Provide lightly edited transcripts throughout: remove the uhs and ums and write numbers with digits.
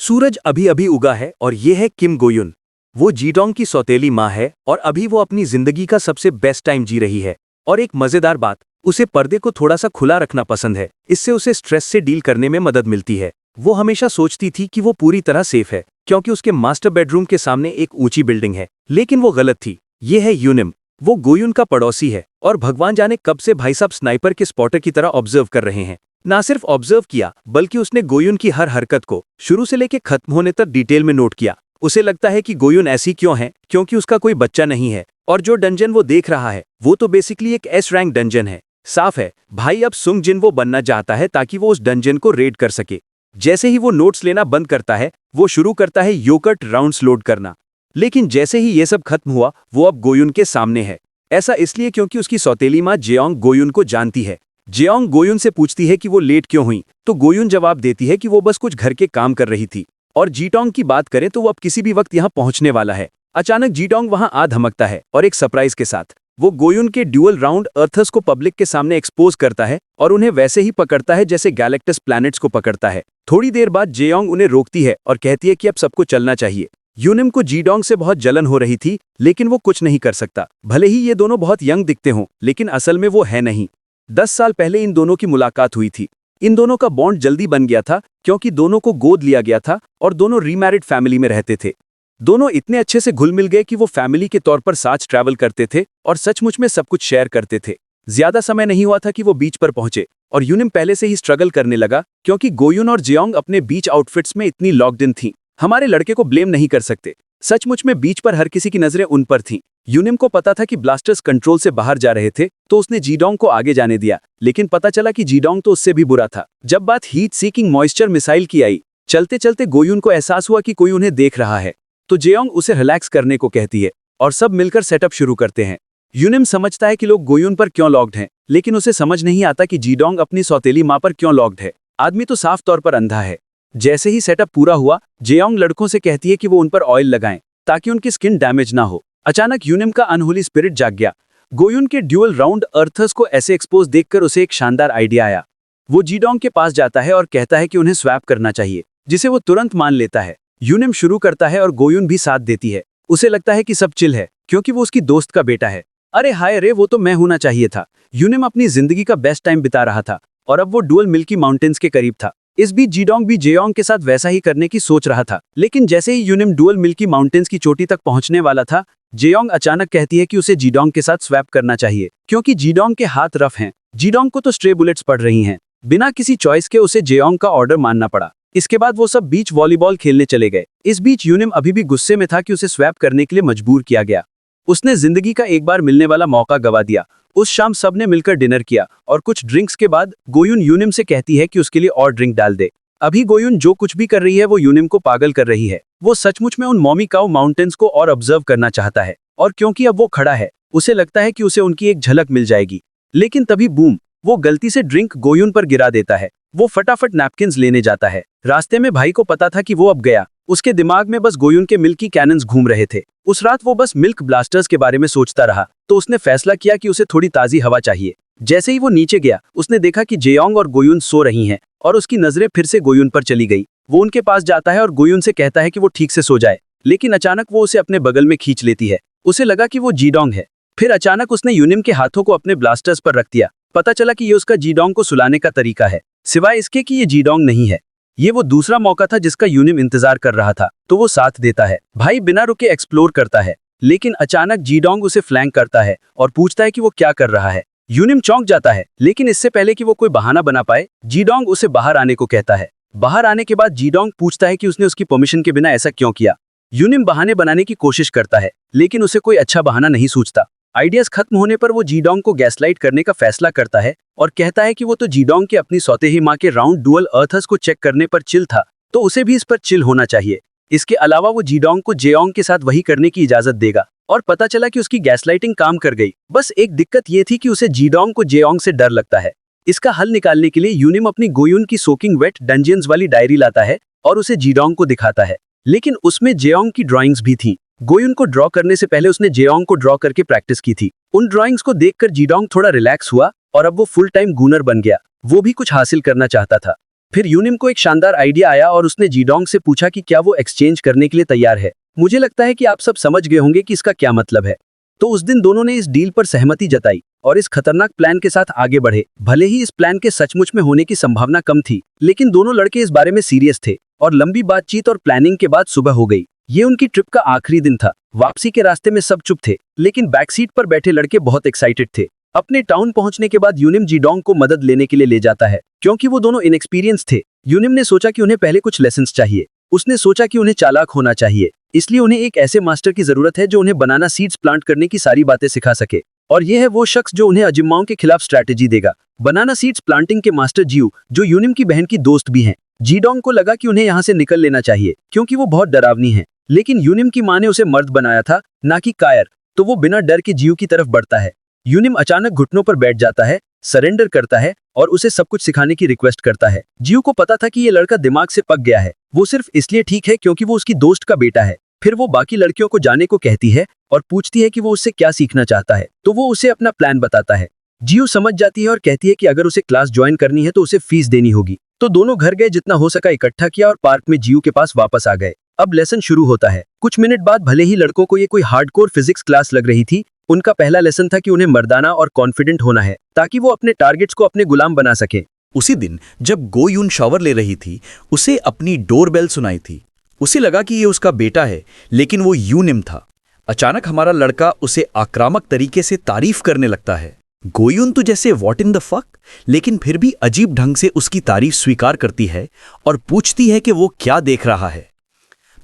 सूरज अभी अभी उगा है और ये है किम गोयुन। वो जीडोंग की सौतेली माँ है और अभी वो अपनी जिंदगी का सबसे बेस्ट टाइम जी रही है। और एक मजेदार बात, उसे पर्दे को थोड़ा सा खुला रखना पसंद है। इससे उसे स्ट्रेस से डील करने में मदद मिलती है। वो हमेशा सोचती थी कि वो पूरी तरह सेफ है क्योंकि उसके मास्टर बेडरूम के सामने एक ऊंची बिल्डिंग है, लेकिन वो गलत थी। ये है यूनिम। वो गोयुन का पड़ोसी है और भगवान जाने कब से भाई साहब स्नाइपर के स्पॉटर की तरह ऑब्जर्व कर रहे हैं। ना सिर्फ ऑब्जर्व किया बल्कि उसने गोयुन की हर हरकत को शुरू से लेकर खत्म होने तक डिटेल में नोट किया। उसे लगता है कि गोयुन ऐसी क्यों है क्योंकि उसका कोई बच्चा नहीं है और जो डंजन वो देख रहा है वो तो बेसिकली एक एस रैंक डंजन है। साफ है भाई अब सुंग जिन वो बनना चाहता है ताकि वो उस डंजन को रेड कर सके। जैसे ही वो नोट्स लेना बंद करता है वो शुरू करता है योकर्ट राउंड्स लोड करना। लेकिन जैसे ही ये सब खत्म हुआ वो अब गोयुन के सामने है। ऐसा इसलिए क्योंकि उसकी सौतेली माँ जेओंग गोयुन को जानती है। जेओंग गोयुन से पूछती है कि वो लेट क्यों हुई, तो गोयुन जवाब देती है कि वो बस कुछ घर के काम कर रही थी। और जीटोंग की बात करें तो वो अब किसी भी वक्त यहाँ पहुंचने वाला है। अचानक जीटोंग वहां आ धमकता है और एक सरप्राइज के साथ वो गोयुन के ड्यूअल राउंड अर्थर्स को पब्लिक के सामने एक्सपोज करता है और उन्हें वैसे ही पकड़ता है जैसे गैलेक्टस प्लैनेट्स को पकड़ता है। थोड़ी देर बाद जेओंग उन्हें रोकती है और कहती है कि अब सबको चलना चाहिए। यूनिम को जीडोंग से बहुत जलन हो रही थी लेकिन वो कुछ नहीं कर सकता। भले ही ये दोनों बहुत यंग दिखते हों लेकिन असल में वो है नहीं। 10 साल पहले इन दोनों की मुलाकात हुई थी। इन दोनों का बॉन्ड जल्दी बन गया था क्योंकि दोनों को गोद लिया गया था और दोनों रीमैरिड फैमिली में रहते थे। दोनों इतने अच्छे से घुल मिल गए कि वो फैमिली के तौर पर साथ ट्रैवल करते थे और सचमुच में सब कुछ शेयर करते थे। ज्यादा समय नहीं हुआ था कि वो बीच पर पहुंचे और यूनिम पहले से ही स्ट्रगल करने लगा क्योंकि गोयुन और जेओंग अपने बीच आउटफिट्स में इतनी लॉक्ड इन थी। हमारे लड़के को ब्लेम नहीं कर सकते। सचमुच में बीच पर हर किसी की नजरें उन पर थीं। यूनिम को पता था कि ब्लास्टर्स कंट्रोल से बाहर जा रहे थे तो उसने जीडोंग को आगे जाने दिया, लेकिन पता चला कि जीडोंग तो उससे भी बुरा था। जब बात हीट सीकिंग मॉइस्चर मिसाइल की आई, चलते चलते गोयुन को एहसास हुआ कि कोई उन्हें देख रहा है, तो जेओंग उसे रिलैक्स करने को कहती है और सब मिलकर सेटअप शुरू करते हैं। यूनिम समझता है कि लोग गोयुन पर क्यों लॉक्ड हैं, लेकिन उसे समझ नहीं आता कि जीडोंग अपनी सौतेली माँ पर क्यों लॉक्ड है। आदमी तो साफ तौर पर अंधा है। जैसे ही सेटअप पूरा हुआ, जेओंग लड़कों से कहती है कि वो उन पर ऑयल लगाएं ताकि उनकी स्किन डैमेज ना हो। अचानक यूनिम का अनहोली स्पिरिट जाग गया। गोयुन के ड्यूअल राउंड अर्थर्स को ऐसे एक्सपोज देखकर उसे एक शानदार आइडिया आया। वो जीडोंग के पास जाता है और कहता है कि उन्हें स्वैप करना चाहिए, जिसे वो तुरंत मान लेता है। यूनिम शुरू करता है और गोयुन भी साथ देती है। उसे लगता है कि सब चिल है क्योंकि वो उसकी दोस्त का बेटा है। अरे हाय रे, वो तो मैं होना चाहिए था। यूनिम अपनी जिंदगी का बेस्ट टाइम बिता रहा था और अब वो डुअल मिल्की माउंटेन्स के करीब था। इस बीच जीडोंग भी जेओंग के साथ वैसा ही करने की सोच रहा था, लेकिन जैसे ही यूनिम डुअल मिल्की माउंटेन्स की चोटी तक पहुंचने वाला था, जेओंग अचानक कहती है कि उसे जीडोंग के साथ स्वैप करना चाहिए क्योंकि जीडोंग के हाथ रफ हैं। जीडोंग को तो स्ट्रे बुलेट्स पड़ रही हैं। बिना किसी चॉइस के उसे जेओंग का ऑर्डर मानना पड़ा। इसके बाद वो सब बीच वॉलीबॉल खेलने चले गए। इस बीच यूनिम अभी भी गुस्से में था कि उसे स्वैप करने के लिए मजबूर किया गया। उसने जिंदगी का एक बार मिलने वाला मौका गवा दिया। उस शाम सबने मिलकर डिनर किया और कुछ ड्रिंक्स के बाद गोयुन यूनिम से कहती है कि उसके लिए और ड्रिंक डाल दे। अभी गोयुन जो कुछ भी कर रही है वो यूनिम को पागल कर रही है। वो सचमुच में उन मॉमी काउ माउंटेन्स को और ऑब्जर्व करना चाहता है और क्योंकि अब वो खड़ा है, उसे लगता है कि उसे उनकी एक झलक मिल जाएगी। लेकिन तभी बूम, वो गलती से ड्रिंक गोयुन पर गिरा देता है। वो फटाफट नैपकिन्स लेने जाता है। रास्ते में भाई को पता था कि वो अब गया। उसके दिमाग में बस गोयुन के मिल्की कैनन्स घूम रहे थे। उस रात वो बस मिल्क ब्लास्टर्स के बारे में सोचता रहा, तो उसने फैसला किया कि उसे थोड़ी ताजी हवा चाहिए। जैसे ही वो नीचे गया, उसने देखा कि जेओंग और गोयुन सो रही हैं और उसकी नजरें फिर से गोयुन पर चली गई। वो उनके पास जाता है और गोयुन से कहता है कि वो ठीक से सो जाए, लेकिन अचानक वो उसे अपने बगल में खींच लेती है। उसे लगा कि वो जीडोंग है। फिर अचानक उसने यूनिम के हाथों को अपने ब्लास्टर्स पर रख दिया। पता चला कि ये उसका जीडोंग को सुलाने का तरीका है, सिवाय इसके कि ये जीडोंग नहीं है। ये वो दूसरा मौका था जिसका यूनिम इंतजार कर रहा था, तो वो साथ देता है। भाई बिना रुके एक्सप्लोर करता है, लेकिन अचानक जीडोंग उसे फ्लैंक करता है और पूछता है कि वो क्या कर रहा है। यूनिम चौंक जाता है, लेकिन इससे पहले कि वो कोई बहाना बना पाए, जीडोंग उसे बाहर आने को कहता है। बाहर आने के बाद जीडोंग पूछता है कि उसने उसकी परमिशन के बिना ऐसा क्यों किया। यूनिम बहाने बनाने की कोशिश करता है, लेकिन उसे कोई अच्छा बहाना नहीं सूझता। आइडियाज खत्म होने पर वो जीडोंग को गैसलाइट करने का फैसला करता है और कहता है कि वो तो जीडोंग के अपनी सौतेली माँ के राउंड डुअल अर्थर्स को चेक करने पर चिल था, तो उसे भी इस पर चिल होना चाहिए। इसके अलावा वो जीडोंग को जेओंग के साथ वही करने की इजाजत देगा और पता चला कि उसकी गैसलाइटिंग काम कर गई। बस एक दिक्कत ये थी कि उसे जीडोंग को जेओंग से डर लगता है। इसका हल निकालने के लिए यूनिम अपनी गोयुन की सोकिंग वेट डंजियंस वाली डायरी लाता है और उसे जीडोंग को दिखाता है, लेकिन उसमें जेओंग की ड्राइंग्स भी थी। गोयुन को ड्रॉ करने से पहले उसने जेओंग को ड्रॉ करके प्रैक्टिस की थी। उन ड्राइंग्स को देखकर जीडोंग थोड़ा रिलैक्स हुआ और अब वो फुल टाइम गूनर बन गया। वो भी कुछ हासिल करना चाहता था। फिर यूनिम को एक शानदार आइडिया आया और उसने जीडोंग से पूछा कि क्या वो एक्सचेंज करने के लिए तैयार है। मुझे लगता है कि आप सब समझ गए होंगे कि इसका क्या मतलब है। तो उस दिन दोनों ने इस डील पर सहमति जताई और इस खतरनाक प्लान के साथ आगे बढ़े। भले ही इस प्लान के सचमुच में होने की संभावना कम थी, लेकिन दोनों लड़के इस बारे में सीरियस थे और लंबी बातचीत और प्लानिंग के बाद सुबह हो गई। ये उनकी ट्रिप का आखिरी दिन था। वापसी के रास्ते में सब चुप थे, लेकिन बैक सीट पर बैठे लड़के बहुत एक्साइटेड थे। अपने टाउन पहुंचने के बाद यूनिम जीडोंग को मदद लेने के लिए ले जाता है, क्योंकि वो दोनों इनएक्सपीरियंस थे। यूनिम ने सोचा कि उन्हें पहले कुछ लेसन्स चाहिए। उसने सोचा कि उन्हें चालाक होना चाहिए, इसलिए उन्हें एक ऐसे मास्टर की जरूरत है जो उन्हें बनाना सीड्स प्लांट करने की सारी बातें सिखा सके। और यह है वो शख्स जो उन्हें अजिम्माओं के खिलाफ स्ट्रैटेजी देगा। बनाना सीड्स प्लांटिंग के मास्टर जियू, जो यूनिम की बहन की दोस्त भी हैं। जीडोंग को लगा कि उन्हें यहाँ से निकल लेना चाहिए, क्योंकि वो बहुत डरावनी है। लेकिन यूनिम की माँ ने उसे मर्द बनाया था, ना कि कायर, तो वो बिना डर के जियू की तरफ बढ़ता है। यूनिम अचानक घुटनों पर बैठ जाता है, सरेंडर करता है और उसे सब कुछ सिखाने की रिक्वेस्ट करता है। जियू को पता था कि ये लड़का दिमाग से पक गया है। वो सिर्फ इसलिए ठीक है क्योंकि वो उसकी दोस्त का बेटा है। फिर वो बाकी लड़कियों को जाने को कहती है और पूछती है कि वो उससे क्या सीखना चाहता है, तो वो उसे अपना प्लान बताता है। जियू समझ जाती है और कहती है कि अगर उसे क्लास ज्वाइन करनी है तो उसे फीस देनी होगी। तो दोनों घर गए, जितना हो सका इकट्ठा किया और पार्क में जियू के पास वापस आ गए। अब लेसन शुरू होता है। कुछ मिनट बाद भले ही लड़कों को ये कोई हार्डकोर फिजिक्स क्लास लग रही थी, उनका पहला लेसन था कि उन्हें मर्दाना और कॉन्फिडेंट होना है, ताकि वो अपने टारगेट्स को अपने गुलाम बना सके। उसी दिन जब गो यून शावर ले रही थी, उसे अपनी डोरबेल सुनाई थी। उसे लगा कि ये उसका बेटा है, लेकिन वो यूनिम था। अचानक हमारा लड़का उसे आक्रामक तरीके से तारीफ करने लगता है। गोयुन तो जैसे व्हाट इन द फक, लेकिन फिर भी अजीब ढंग से उसकी तारीफ स्वीकार करती है और पूछती है कि वो क्या देख रहा है।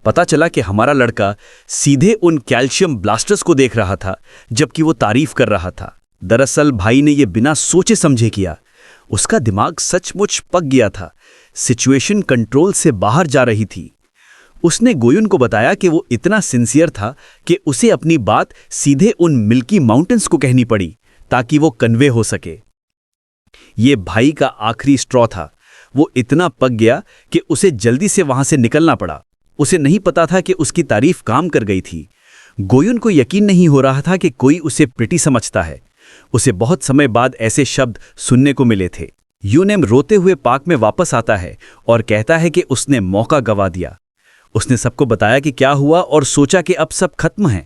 पता चला कि हमारा लड़का सीधे उन कैल्शियम ब्लास्टर्स को देख रहा था, जबकि वो तारीफ कर रहा था। दरअसल भाई ने ये बिना सोचे समझे किया। उसका दिमाग सचमुच पक गया था। सिचुएशन कंट्रोल से बाहर जा रही थी। उसने गोयुन को बताया कि वो इतना सिंसियर था कि उसे अपनी बात सीधे उन मिल्की माउंटेन्स को कहनी पड़ी, ताकि वो कन्वे हो सके। ये भाई का आखिरी स्ट्रॉ था। वो इतना पक गया कि उसे जल्दी से वहां से निकलना पड़ा। उसे नहीं पता था कि उसकी तारीफ काम कर गई थी। गोयुन को यकीन नहीं हो रहा था कि कोई उसे प्रिटी समझता है। उसे बहुत समय बाद ऐसे शब्द सुनने को मिले थे। यूनिम रोते हुए पार्क में वापस आता है और कहता है कि उसने मौका गंवा दिया। उसने सबको बताया कि क्या हुआ और सोचा कि अब सब खत्म है।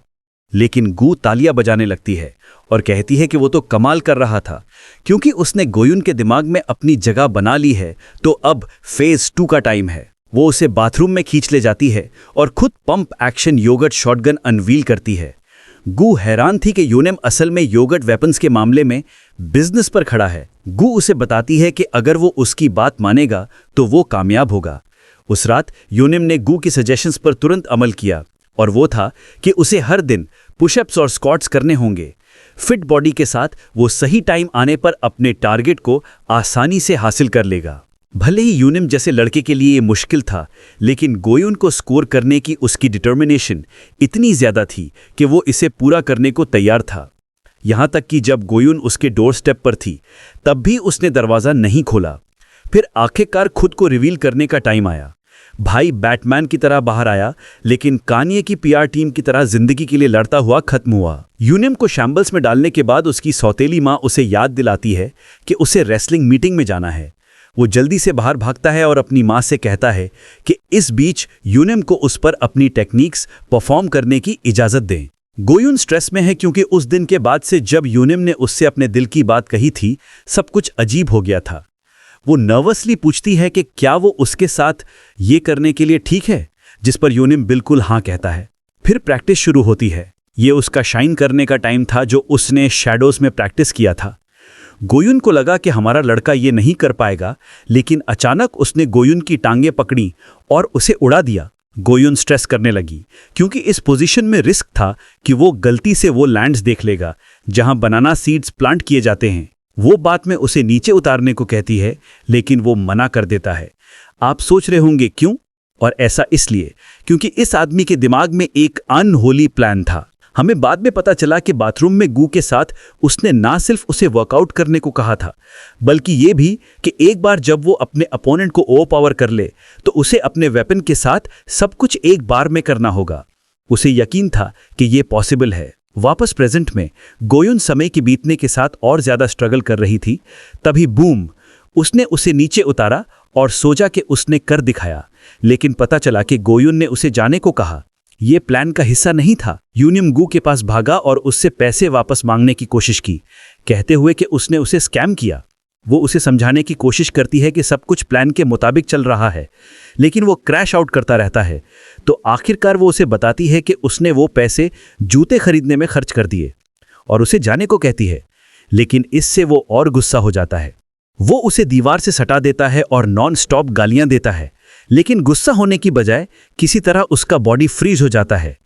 लेकिन गू तालियां बजाने लगती है और कहती है कि वो तो कमाल कर रहा था, क्योंकि उसने गोयुन के दिमाग में अपनी जगह बना ली है। तो अब फेज 2 का टाइम है। वो उसे बाथरूम में खींच ले जाती है और खुद pump action yogurt shotgun unveil करती है। गू हैरान थी कि यूनिम असल में योगर्ट वेपन्स के मामले में बिजनेस पर खड़ा है। गू उसे बताती है कि अगर वो उसकी बात मानेगा तो वो कामयाब होगा। उस रात यूनिम ने गू की सजेशंस पर तुरंत अमल किया, और वो था कि उसे हर दिन पुशअप्स और स्क्वाट्स करने होंगे। फिट बॉडी के साथ वो सही टाइम आने पर अपने टारगेट को आसानी से हासिल कर लेगा। भले ही यूनिम जैसे लड़के के लिए ये मुश्किल था, लेकिन गोयुन को स्कोर करने की उसकी डिटर्मिनेशन इतनी ज्यादा थी कि वो इसे पूरा करने को तैयार था। यहां तक कि जब गोयुन उसके डोर स्टेप पर थी, तब भी उसने दरवाजा नहीं खोला। फिर आखिरकार खुद को रिवील करने का टाइम आया। भाई बैटमैन की तरह बाहर आया, लेकिन कानिये की पीआर टीम की तरह जिंदगी के लिए लड़ता हुआ खत्म हुआ। यूनिम को शैम्बल्स में डालने के बाद उसकी सौतेली माँ उसे याद दिलाती है कि उसे रेसलिंग मीटिंग में जाना है। वो जल्दी से बाहर भागता है और अपनी माँ से कहता है कि इस बीच यूनिम को उस पर अपनी टेक्निक्स परफॉर्म करने की इजाज़त दें। गोयुन स्ट्रेस में है, क्योंकि उस दिन के बाद से जब यूनिम ने उससे अपने दिल की बात कही थी, सब कुछ अजीब हो गया था। वो नर्वसली पूछती है कि क्या वो उसके साथ ये करने के लिए ठीक है, जिस पर यूनिम बिल्कुल हाँ कहता है। फिर प्रैक्टिस शुरू होती है। ये उसका शाइन करने का टाइम था, जो उसने शैडोज में प्रैक्टिस किया था। गोयुन को लगा कि हमारा लड़का ये नहीं कर पाएगा, लेकिन अचानक उसने गोयुन की टांगें पकड़ी और उसे उड़ा दिया। गोयुन स्ट्रेस करने लगी, क्योंकि इस पोजीशन में रिस्क था कि वो गलती से वो लैंड्स देख लेगा जहां बनाना सीड्स प्लांट किए जाते हैं। वो बात में उसे नीचे उतारने को कहती है, लेकिन वो मना कर देता है। आप सोच रहे होंगे क्यों? और ऐसा इसलिए क्योंकि इस आदमी के दिमाग में एक अनहोली प्लान था। हमें बाद में पता चला कि बाथरूम में गू के साथ उसने ना सिर्फ उसे वर्कआउट करने को कहा था, बल्कि ये भी कि एक बार जब वो अपने अपोनेंट को ओवरपावर कर ले तो उसे अपने वेपन के साथ सब कुछ एक बार में करना होगा। उसे यकीन था कि ये पॉसिबल है। वापस प्रेजेंट में गोयुन समय के बीतने के साथ और ज्यादा स्ट्रगल कर रही थी। तभी बूम, उसने उसे नीचे उतारा और सोचा कि उसने कर दिखाया, लेकिन पता चला कि गोयुन ने उसे जाने को कहा। यह प्लान का हिस्सा नहीं था। यूनिम गू के पास भागा और उससे पैसे वापस मांगने की कोशिश की, कहते हुए कि उसने उसे स्कैम किया। वो उसे समझाने की कोशिश करती है कि सब कुछ प्लान के मुताबिक चल रहा है, लेकिन वो क्रैश आउट करता रहता है। तो आखिरकार वो उसे बताती है कि उसने वो पैसे जूते खरीदने में खर्च कर दिए और उसे जाने को कहती है, लेकिन इससे वो और गुस्सा हो जाता है। वो उसे दीवार से सटा देता है और नॉन स्टॉप गालियां देता है, लेकिन गुस्सा होने की बजाय किसी तरह उसका बॉडी फ्रीज हो जाता है।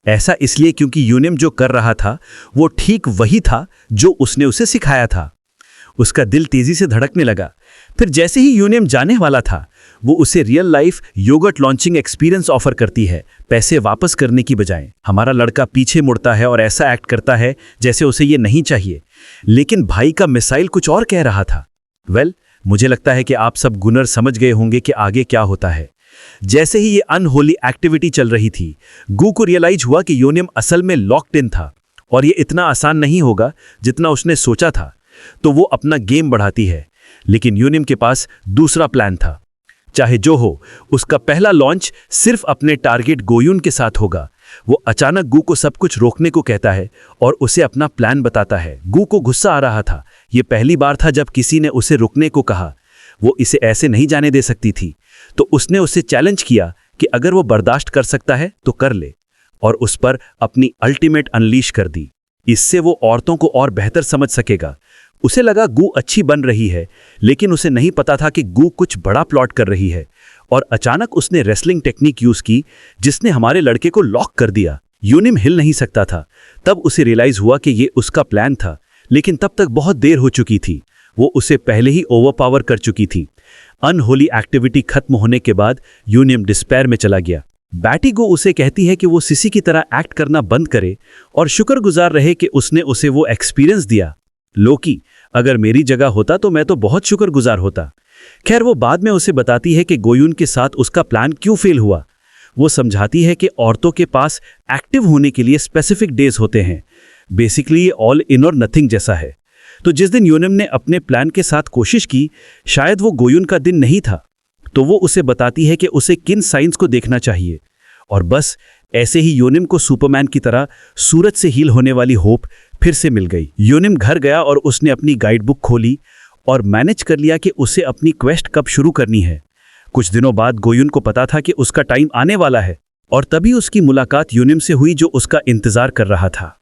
ऐसा इसलिए क्योंकि यूनिम जो कर रहा था वो ठीक वही था जो उसने उसे सिखाया था। उसका दिल तेजी से धड़कने लगा। फिर जैसे ही यूनिम जाने वाला था, वो उसे real life yogurt launching experience offer करती है, पैसे वापस करने की बजाय। हमारा लड़का पीछे मुड़ता है और ऐसा एक्ट करता है जैसे उसे ये नहीं चाहिए, लेकिन भाई का मिसाइल कुछ और कह रहा था। मुझे लगता है कि आप सब गुनर समझ गए होंगे कि आगे क्या होता है। जैसे ही ये अनहोली एक्टिविटी चल रही थी, गू को रियलाइज हुआ कि यूनिम असल में लॉक्ड इन था और ये इतना आसान नहीं होगा जितना उसने सोचा था। तो वो अपना गेम बढ़ाती है, लेकिन यूनिम के पास दूसरा प्लान था। चाहे जो हो, उसका पहला लॉन्च सिर्फ अपने टारगेट गोयुन के साथ होगा। वो अचानक गू को सब कुछ रोकने को कहता है और उसे अपना प्लान बताता है। गू को गुस्सा आ रहा था। ये पहली बार था जब किसी ने उसे रुकने को कहा। वो इसे ऐसे नहीं जाने दे सकती थी, तो उसने उसे चैलेंज किया कि अगर वो बर्दाश्त कर सकता है तो कर ले, और उस पर अपनी अल्टीमेट अनलीश कर दी। इससे वो औरतों को और बेहतर समझ सकेगा। उसे लगा गू अच्छी बन रही है, लेकिन उसे नहीं पता था कि गू कुछ बड़ा प्लॉट कर रही है। और अचानक उसने रेसलिंग टेक्निक यूज की जिसने हमारे लड़के को लॉक कर दिया। यूनिम हिल नहीं सकता था। तब उसे रियलाइज हुआ कि ये उसका प्लान था, लेकिन तब तक बहुत देर हो चुकी थी। वो उसे पहले ही ओवरपावर कर चुकी थी। अनहोली एक्टिविटी खत्म होने के बाद यूनिम डिस्पेयर में चला गया। बैटिगो उसे कहती है कि वो सिसी की तरह एक्ट करना बंद करे और शुक्रगुजार रहे कि उसने उसे वो एक्सपीरियंस दिया। लोकी, अगर मेरी जगह होता तो मैं तो बहुत शुक्रगुजार होता। खैर, वो बाद में उसे बताती है कि गोयुन के साथ उसका प्लान क्यों फेल हुआ। वो समझाती है कि औरतों के पास एक्टिव होने के लिए स्पेसिफिक डेज होते हैं। बेसिकली ये ऑल इन और नथिंग जैसा है। तो जिस दिन यूनिम ने अपने प्लान के साथ कोशिश की, शायद वो गोयुन का दिन नहीं था। तो वो उसे बताती है कि उसे किन साइंस को देखना चाहिए। और बस ऐसे ही यूनिम को सुपरमैन की तरह सूरज से हील होने वाली होप फिर से मिल गई। यूनिम घर गया और उसने अपनी गाइड बुक खोली और मैनेज कर लिया कि उसे अपनी क्वेस्ट कब शुरू करनी है। कुछ दिनों बाद गोयुन को पता था कि उसका टाइम आने वाला है, और तभी उसकी मुलाकात यूनिम से हुई जो उसका इंतजार कर रहा था।